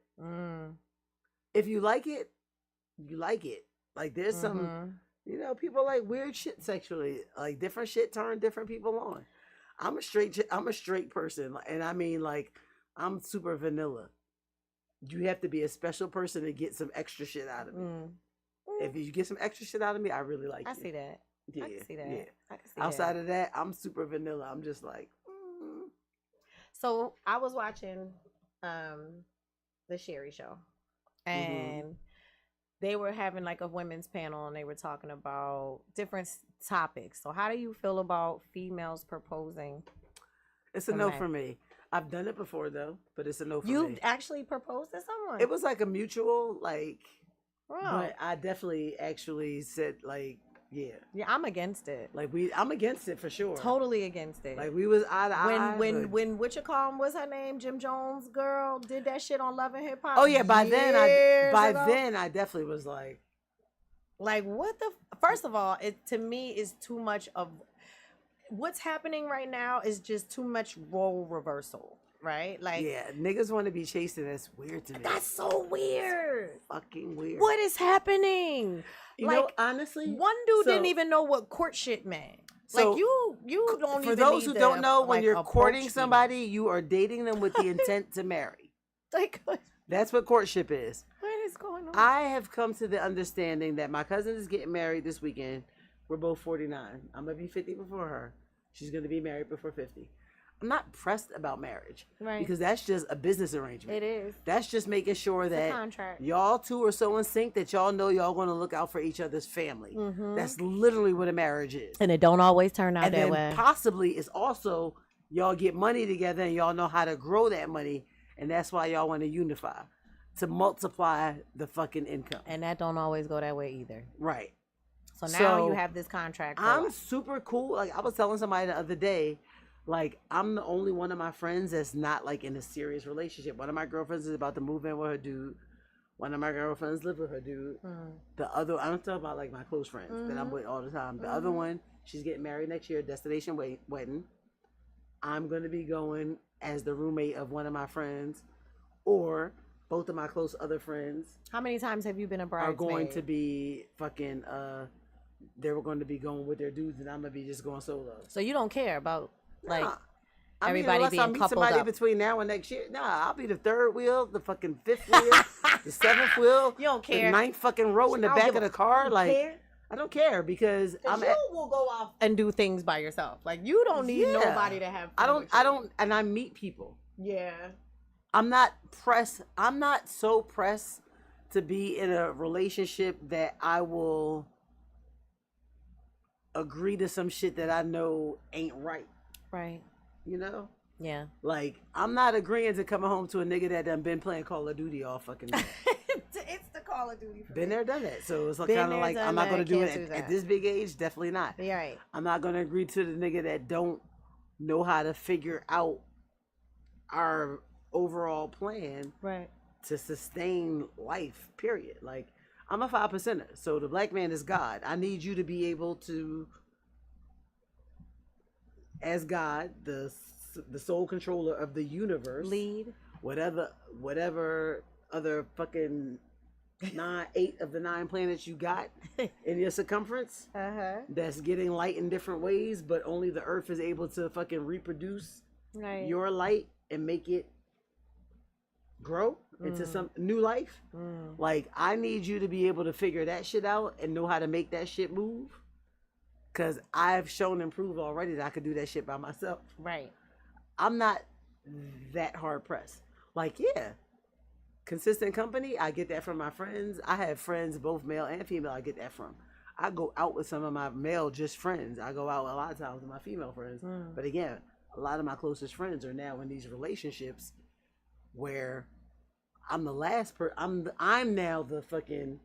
If you like it, you like it. Like there's some, people like weird shit sexually. Like different shit turn different people on. I'm a straight person. And I mean like, I'm super vanilla. You have to be a special person to get some extra shit out of me. If you get some extra shit out of me, I really like I see that. Yeah, I can see that. Yeah. I can see Outside of that, I'm super vanilla. I'm just like. So I was watching the Sherry Show, and they were having like a women's panel, and they were talking about different topics. So how do you feel about females proposing? It's a no for me. I've done it before though, but it's a no for me. You actually proposed to someone? It was like a mutual, but I definitely actually said yeah, I'm against it. I'm against it for sure. Totally against it. We was eye to eye. When what you call him was her name, Jim Jones girl did that shit on Love and Hip Hop. Oh yeah, then I definitely was like what the. First of all, it to me is too much of what's happening right now is just too much role reversal. Right? Yeah, niggas want to be chased, and that's weird to me. That's so weird. Fucking weird. What is happening? You know, honestly, one dude didn't even know what courtship meant. So you don't. For those who don't know, when you're courting somebody, you are dating them with the intent to marry. That's what courtship is. What is going on? I have come to the understanding that my cousin is getting married this weekend. We're both 49. I'm gonna be 50 before her. She's gonna be married before 50. I'm not pressed about marriage, right? Because that's just a business arrangement. It is. That's just making sure that y'all two are so in sync that y'all know y'all going to look out for each other's family. That's literally what a marriage is. And it don't always turn out that way. And then possibly it's also y'all get money together and y'all know how to grow that money, and that's why y'all want to unify to multiply the fucking income. And that don't always go that way either. Right. So now you have this contract. I'm super cool. I was telling somebody the other day. I'm the only one of my friends that's not in a serious relationship. One of my girlfriends is about to move in with her dude. One of my girlfriends live with her dude. The other, I'm talking about my close friends that I'm with all the time. The other one, she's getting married next year, destination wedding. I'm going to be going as the roommate of one of my friends or both of my close other friends. How many times have you been a bridesmaid? Are going to be fucking, they were going to be going with their dudes and I'm going to be just going solo. So you don't care about... everybody being coupled somebody up. Between now and next year. I'll be the third wheel, the fucking fifth wheel, the seventh wheel. You don't care. The ninth fucking row in the back of the car. I don't care because you will go off and do things by yourself. You don't need nobody to have. I don't, and I meet people. Yeah. I'm not pressed. I'm not so pressed to be in a relationship that I will agree to some shit that I know ain't right. Right. You know? Yeah. I'm not agreeing to coming home to a nigga that done been playing Call of Duty all fucking day. It's the Call of Duty for been me. there, done that. So it's kind of I'm not going to do it at this big age. Definitely not. Yeah, right. I'm not going to agree to the nigga that don't know how to figure out our overall plan. Right. to sustain life, period. Like, I'm a 5%er, so the black man is God. I need you to be able to, as God, the sole controller of the universe, lead whatever other fucking 8 of the 9 planets you got in your circumference, that's getting light in different ways, but only the Earth is able to fucking reproduce your light and make it grow into some new life. Like, I need you to be able to figure that shit out and know how to make that shit move, because I've shown and proved already that I could do that shit by myself. Right. I'm not that hard pressed. Like, yeah, consistent company, I get that from my friends. I have friends, both male and female, I get that from. I go out with some of my male just friends. I go out a lot of times with my female friends. But again, a lot of my closest friends are now in these relationships where I'm the last I'm now the fucking,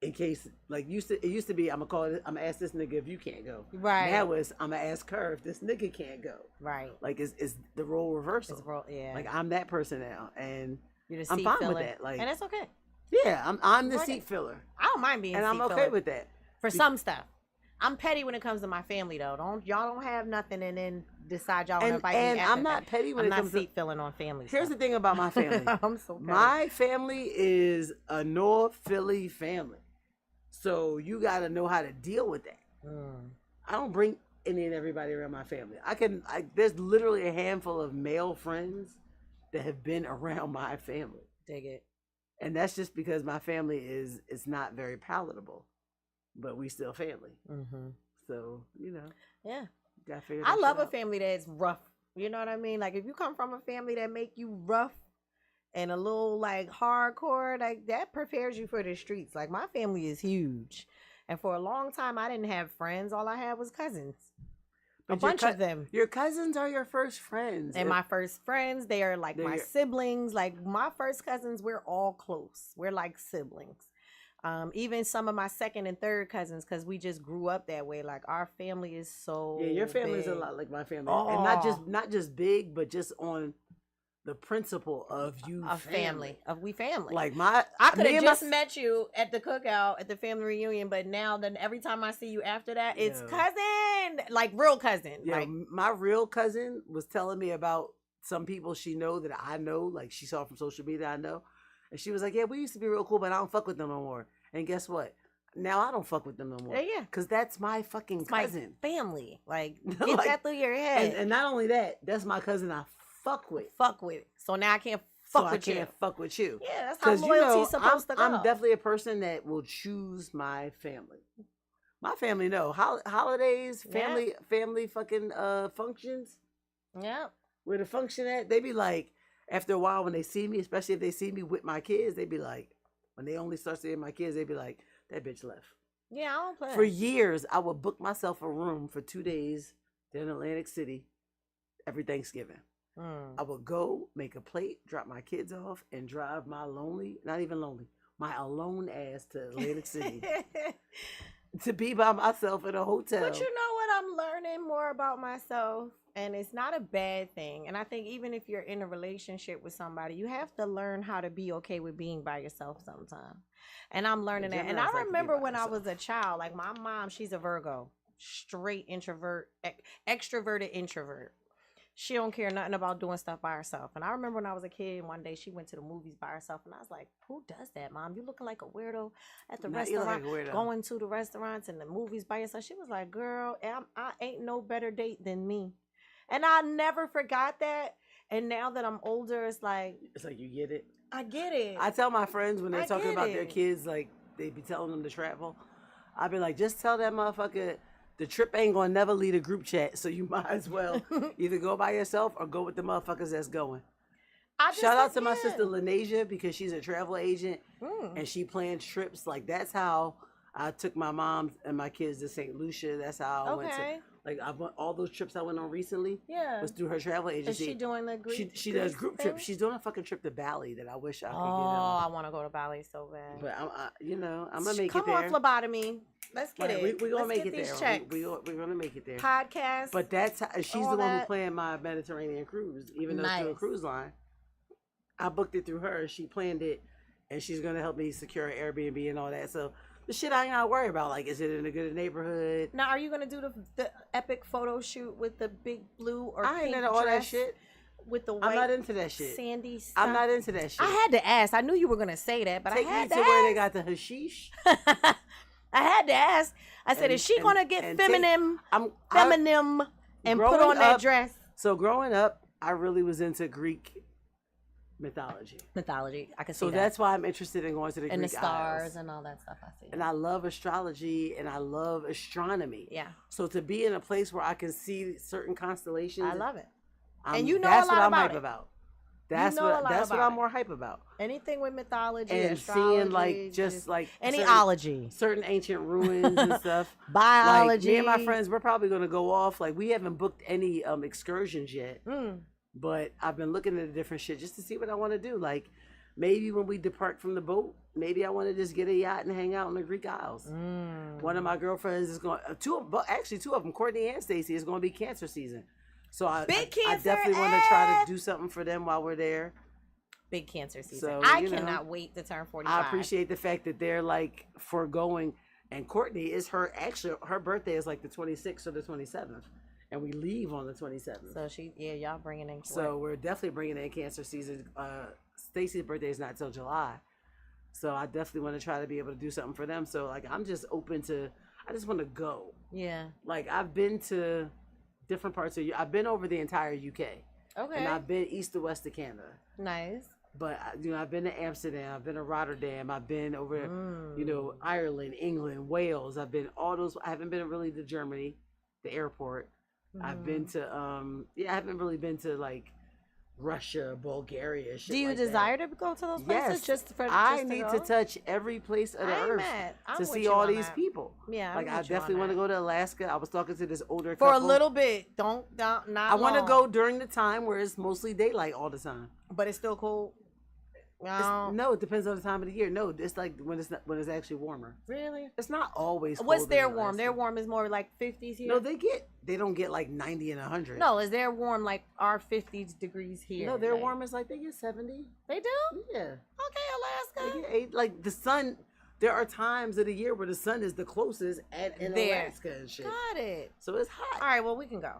in case, like, it used to be, I'm gonna ask this nigga if you can't go. Right. Now I'm gonna ask her if this nigga can't go. Right. Like, it's the role reversal. Yeah. Like, I'm that person now, and You're the I'm seat fine filler. with that. Like, and it's okay. Yeah, I'm the seat filler. I don't mind being, and seat I'm okay filler with that for some stuff. I'm petty when it comes to my family, though. Y'all don't have nothing and then decide y'all want to invite me. And I'm not petty when it comes to seat filling on family. Here's the thing about my family. I'm so petty. My family is a North Philly family, so you got to know how to deal with that. I don't bring any and everybody around my family. There's literally a handful of male friends that have been around my family. Dig it. And that's just because my family is not very palatable, but we still family. So, yeah. I love a family that's rough. You know what I mean? Like, if you come from a family that make you rough and a little, like, hardcore, like, that prepares you for the streets. Like, my family is huge, and for a long time I didn't have friends. All I had was cousins. But a bunch of them. Your cousins are your first friends. And my first friends, they are like my siblings. Like, my first cousins, we're all close. We're like siblings. Even some of my second and third cousins, because we just grew up that way. Like, our family is so your family big. is a lot like my family. And not just big, but just on the principle of family. We family. Like, I could have just met you at the cookout at the family reunion, but now then every time I see you after that, it's cousin, like real cousin. Yeah, like, my real cousin was telling me about some people she know that I know, like she saw from social media I know. And she was like, yeah, we used to be real cool, but I don't fuck with them no more. And guess what? Now I don't fuck with them no more. Yeah. Because that's my fucking cousin. My family. Like, get that through your head. And not only that, that's my cousin I fuck with. So now I can't fuck with you. I can't fuck with you. Yeah, that's how loyalty's supposed to go. I'm definitely a person that will choose my family. My family know. Holidays, family fucking functions. Yeah. Where the function at, they be like, after a while when they see me, especially if they see me with my kids, they be like, when they only start seeing my kids, they be like, that bitch left. Yeah, I don't play. For years, I would book myself a room for 2 days in Atlantic City every Thanksgiving. I would go, make a plate, drop my kids off, and drive my alone ass to Atlantic City to be by myself in a hotel. But you know what? I'm learning more about myself, and it's not a bad thing. And I think even if you're in a relationship with somebody, you have to learn how to be okay with being by yourself sometimes. And I'm learning that. And I remember when I was a child, like, my mom, she's a Virgo, straight introvert, extroverted introvert. She don't care nothing about doing stuff by herself. And I remember when I was a kid, one day she went to the movies by herself, and I was like, who does that, Mom? You looking like a weirdo at the restaurant, going to the restaurants and the movies by yourself. She was like, girl, I ain't no better date than me. And I never forgot that. And now that I'm older, it's like you get it. I get it. I tell my friends when they're talking about their kids, like, they be telling them to travel, I be like, just tell that motherfucker the trip ain't gonna never lead a group chat, so you might as well either go by yourself or go with the motherfuckers that's going. Shout out to my sister Lanasia, because she's a travel agent and she plans trips. Like, that's how I took my mom and my kids to St. Lucia. That's how I went to, like, I went all those trips I went on recently. Yeah, was through her travel agency. Is she doing the group? She does group trips. She's doing a fucking trip to Bali that I wish I could get on. I want to go to Bali so bad. But I'm gonna make it there. Come on, phlebotomy. Let's get it. We're gonna make it there. We're gonna make it there. Podcast. But that's how, she's the one who planned my Mediterranean cruise, even though it's through a cruise line. I booked it through her. She planned it, and she's gonna help me secure an Airbnb and all that. So the shit I ain't gotta worry about. Like, is it in a good neighborhood? Now, are you gonna do the epic photo shoot with the big blue or I pink ain't into all that dress shit. with the white? I'm not into that shit. Sandy stuff? I'm not into that shit. I had to ask. I knew you were gonna say that, but Take I had me to to ask. where they got the hashish. I had to ask. I said, is she gonna get feminine and put on that dress? So growing up, I really was into Greek mythology. I can see so that. that's why I'm interested in going to the and Greek the stars Isles. and all that stuff. I see. And I love astrology and I love astronomy. Yeah. So to be in a place where I can see certain constellations, I love it. And you know that's a lot what I'm about hype it. about. That's you know what I'm more hype about. Anything with mythology And astrology, seeing like just like anyology, certain ancient ruins and stuff. biology. Like me and my friends, we're probably gonna go off. Like we haven't booked any excursions yet, but I've been looking at the different shit just to see what I want to do. Like maybe when we depart from the boat, maybe I want to just get a yacht and hang out in the Greek Isles. One of my girlfriends is going. Two of them, Courtney and Stacy, is going to be cancer season. So I definitely want to try to do something for them while we're there. Big cancer season. So, I cannot wait to turn 45. I appreciate the fact that they're like foregoing. And Courtney is her birthday is like the 26th or the 27th, and we leave on the 27th. So y'all bringing in. So we're definitely bringing in cancer season. Stacy's birthday is not till July, so I definitely want to try to be able to do something for them. So like I'm just open to. I just want to go. Yeah. Like I've been to different parts of I've been over the entire UK. Okay. And I've been east to west of Canada. Nice. But I've been to Amsterdam, I've been to Rotterdam, I've been over Ireland, England, Wales. I've been all those. I haven't been really to Germany, the airport. I've been to I haven't really been to like Russia, Bulgaria. Shit Do you like desire that. to go to those places? Yes. I need to touch every place of the earth to see all these people. Yeah, like I definitely want to go to Alaska. I was talking to this older for couple. a little bit. Not. I want to go during the time where it's mostly daylight all the time. But it's still cold. No, it depends on the time of the year. No, it's like when it's actually warmer. Really? It's not always cold. What's their warm? Their warm is more like 50s here. No, they don't get like 90 and 100. No, is their warm like our 50 degrees here? No, their warm is like they get 70. They do? Yeah. Okay, Alaska. They get 8. Like the sun. There are times of the year where the sun is the closest in Alaska and shit. Got it. So it's hot. All right, well we can go.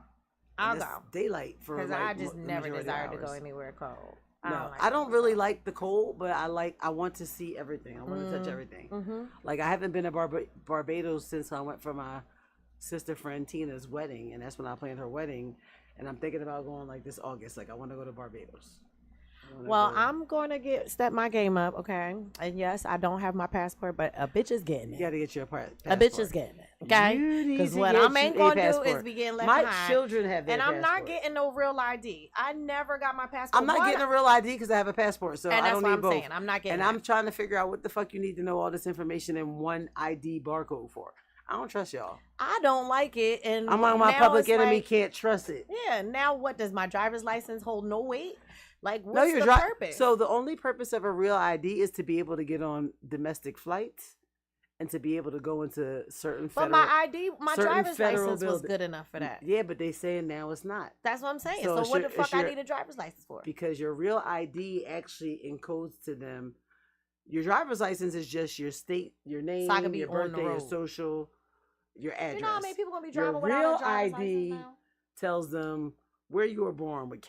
I'll go. Daylight for because like, I just never desired to go anywhere cold. No, I don't really like the cold, but I want to see everything. I want to touch everything. Like I haven't been to Barbados since I went for my sister friend Tina's wedding, and that's when I planned her wedding. And I'm thinking about going like this August. Like I want to go to Barbados. Well, I'm going to step my game up, okay? And yes, I don't have my passport, but a bitch is getting it. You got to get your passport. A bitch is getting it, okay? Because what I ain't going to do is be getting left behind. My children have their passport. And I'm not getting no real ID. I never got my passport. I'm not getting a real ID because I have a passport, so I don't need both. I'm not getting And I'm trying to figure out what the fuck you need to know all this information in one ID barcode for. I don't trust y'all. I don't like it. And I'm on my public enemy, can't trust it. Yeah, now what? Does my driver's license hold no weight? Like, what's the purpose? So the only purpose of a real ID is to be able to get on domestic flights and to be able to go into certain federal. But my driver's license was good enough for that. Yeah, but they saying now it's not. That's what I'm saying. So what the fuck I need a driver's license for? Because your real ID actually encodes to them. Your driver's license is just your state, your name, your birthday, your social, your address. You know how many people gonna be driving without a driver's license now? Tells them where you were born, what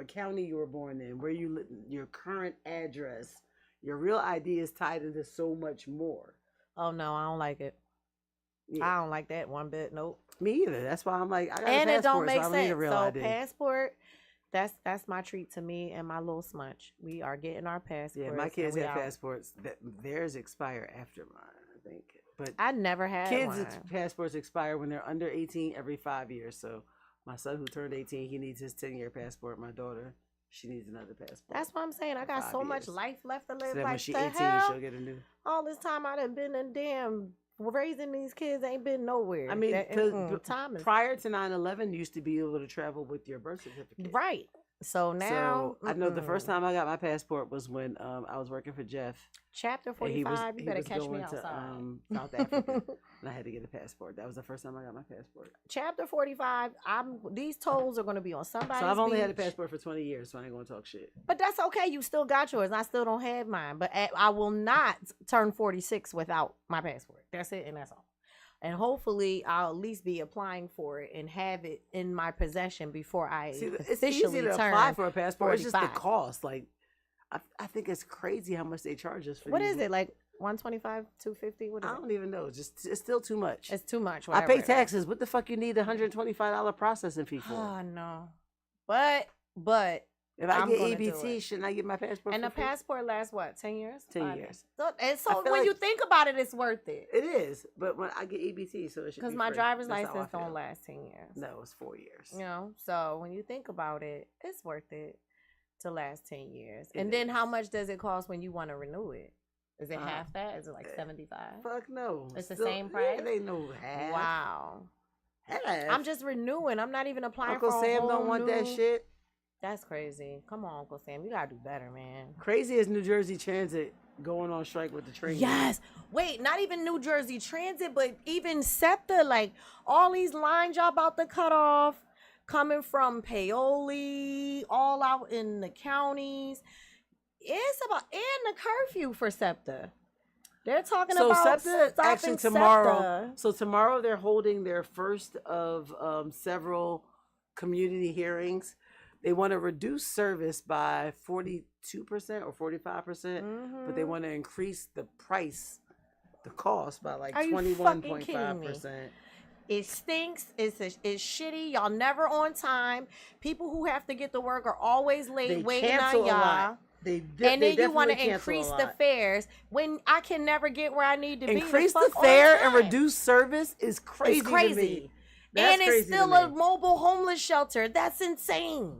county you were born in, where you live, your current address. Your real ID is tied into so much more. Oh no, I don't like it. Yeah. I don't like that one bit. Nope. Me either. That's why I'm like, I got a passport, it don't make so I don't sense. need a real ID. Passport, that's my treat to me and my little smudge. We are getting our passports. Yeah, my kids have passports. Theirs expire after mine, I think. But I never had kids' passports expire when they're under 18 every 5 years. So my son who turned 18, he needs his 10-year passport. My daughter, she needs another passport. That's what I'm saying. I got so much life left to live. So then like when she's 18, she'll get a new. All this time I done been in damn raising these kids ain't been nowhere. I mean, time is prior to 9/11, you used to be able to travel with your birth certificate. Right. So now, I know the first time I got my passport was when I was working for Jeff. Chapter 45. You better catch me outside. To, South Africa, and I had to get a passport. That was the first time I got my passport. Chapter 45. These tolls are going to be on somebody's So I've only had a beach. passport for 20 years, so I ain't going to talk shit. But that's okay. You still got yours. I still don't have mine. But I will not turn 46 without my passport. That's it, and that's all. And hopefully, I'll at least be applying for it and have it in my possession before I it's easy to apply for a passport. 45. It's just the cost. Like, I think it's crazy how much they charge us for. What is it, like 125, 250? What is I don't even know. It's still too much. It's too much. I pay taxes. What the fuck you need $125 processing fee for? Oh no, but if I get EBT, shouldn't I get my passport? And the passport lasts what, 10 years? 10 years. So when you think about it, it's worth it. It is, but when I get EBT, so it should be because my free. driver's license don't last 10 years. No, it's 4 years. You know, so when you think about it, it's worth it to last 10 years. And then how much does it cost when you want to renew it? Is it half that? Is it like 75? Fuck no. It's the same price? Yeah, they know half. Wow. Half. I'm just renewing. I'm not even applying Uncle for a Sam whole don't want that shit. That's crazy. Come on, Uncle Sam. You got to do better, man. Crazy as New Jersey Transit going on strike with the train. Yes. Wait, not even New Jersey Transit, but even SEPTA. Like, all these lines y'all about to cut off coming from Paoli, all out in the counties. It's about, and the curfew for SEPTA. They're talking about SEPTA actually tomorrow. SEPTA. So tomorrow they're holding their first of several community hearings. They want to reduce service by 42% or 45%, but they want to increase the price, the cost by like 21.5%. It stinks. It's shitty. Y'all never on time. People who have to get to work are always late, waiting on y'all. And then you want to increase the fares when I can never get where I need to be. Increase the fare and reduce service is crazy. It's crazy. And it's still a mobile homeless shelter. That's insane.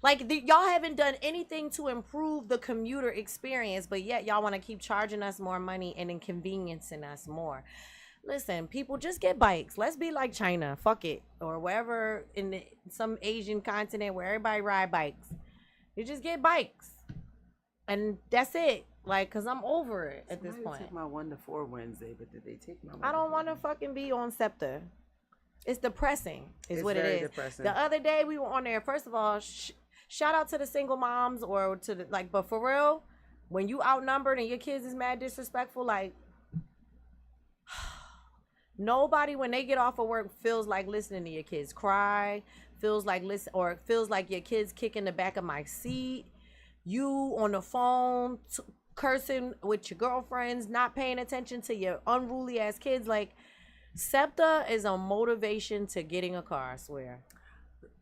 Like, y'all haven't done anything to improve the commuter experience, but yet y'all want to keep charging us more money and inconveniencing us more. Listen, people, just get bikes. Let's be like China. Fuck it. Or wherever in some Asian continent where everybody ride bikes. You just get bikes. And that's it. Like, because I'm over it at this point. Took my 1 to 4 Wednesday, but did they take my 1 I don't want to fucking be on SEPTA. It's depressing is what it is. Depressing. The other day we were on there. First of all, shout out to the single moms or to the, like, but for real, when you outnumbered and your kids is mad disrespectful, like, nobody when they get off of work feels like listening to your kids cry, feels like your kids kicking the back of my seat, you on the phone cursing with your girlfriends, not paying attention to your unruly ass kids. Like, SEPTA is a motivation to getting a car, I swear.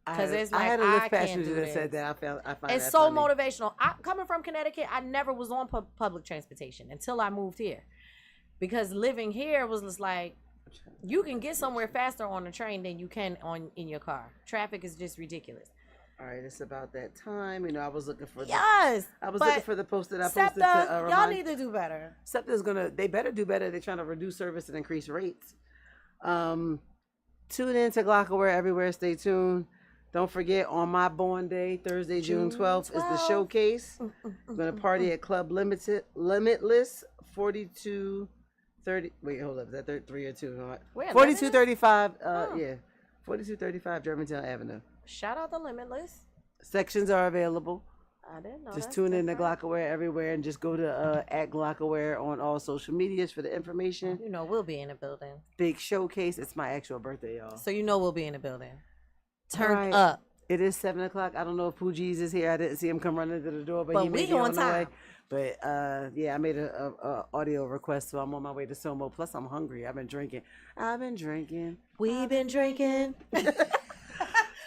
Because it's like, I had a Lyft passenger that said that. I find it's that so funny. motivational. Coming from Connecticut, I never was on public transportation until I moved here. Because living here was just like, you can get somewhere faster on the train than you can in your car. Traffic is just ridiculous. All right, it's about that time. You know, I was looking for looking for the post that I SEPTA, posted to y'all need to do better. SEPTA's they better do better. They're trying to reduce service and increase rates. Tune in to Glockaware everywhere. Stay tuned. Don't forget, on my born day, Thursday, June 12th, is the showcase. We're going to party at Club Limitless, 4230. Wait, hold up. Is that 3 or 2? 4235. Yeah. 4235 Germantown Avenue. Shout out to Limitless. Sections are available. I didn't know. Just tune in to Glockaware everywhere and just go to @Glockaware on all social medias for the information. You know we'll be in the building. Big showcase. It's my actual birthday, y'all. So you know we'll be in the building. Turned up. It is 7:00. I don't know if Poojies is here. I didn't see him come running to the door, but he may be on the way. But yeah, I made a audio request, so I'm on my way to Somo. Plus, I'm hungry. I've been drinking. We've been drinking.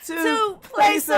Two places.